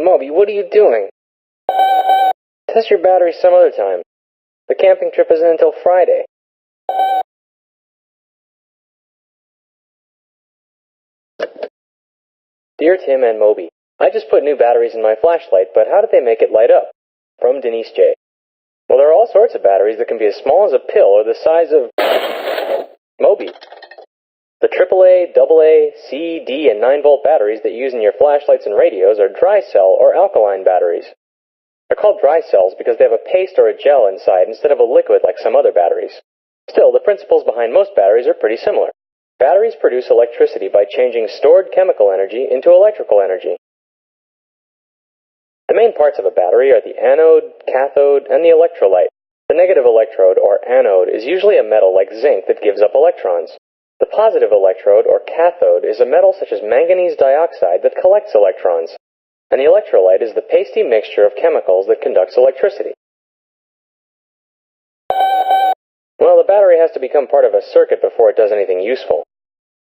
Moby, what are you doing? Test your battery some other time. The camping trip isn't until Friday. Dear Tim and Moby, I just put new batteries in my flashlight, but how did they make it light up? From Denise J. Well, there are all sorts of batteries that can be as small as a pill or the size of Moby. The AAA, AA, C, D, and 9-volt batteries that you use in your flashlights and radios are dry cell or alkaline batteries. They're called dry cells because they have a paste or a gel inside instead of a liquid like some other batteries. Still, the principles behind most batteries are pretty similar. Batteries produce electricity by changing stored chemical energy into electrical energy. The main parts of a battery are the anode, cathode, and the electrolyte. The negative electrode, or anode, is usually a metal like zinc that gives up electrons. The positive electrode, or cathode, is a metal such as manganese dioxide that collects electrons. And the electrolyte is the pasty mixture of chemicals that conducts electricity. Well, the battery has to become part of a circuit before it does anything useful.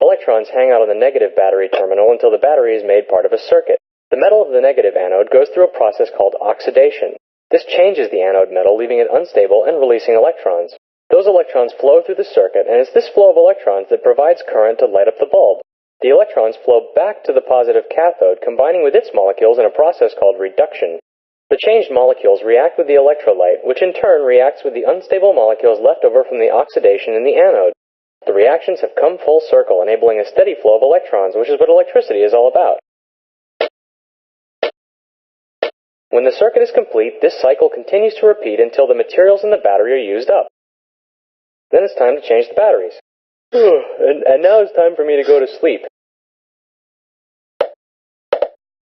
Electrons hang out on the negative battery terminal until the battery is made part of a circuit. The metal of the negative anode goes through a process called oxidation. This changes the anode metal, leaving it unstable and releasing electrons. Those electrons flow through the circuit, and it's this flow of electrons that provides current to light up the bulb. The electrons flow back to the positive cathode, combining with its molecules in a process called reduction. The changed molecules react with the electrolyte, which in turn reacts with the unstable molecules left over from the oxidation in the anode. The reactions have come full circle, enabling a steady flow of electrons, which is what electricity is all about. When the circuit is complete, this cycle continues to repeat until the materials in the battery are used up. Then it's time to change the batteries. And now it's time for me to go to sleep.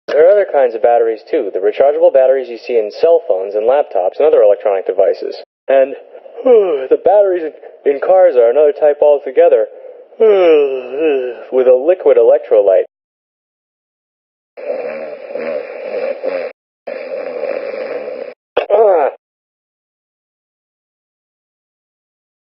There are other kinds of batteries too, the rechargeable batteries you see in cell phones and laptops and other electronic devices. And the batteries in cars are another type altogether, with a liquid electrolyte.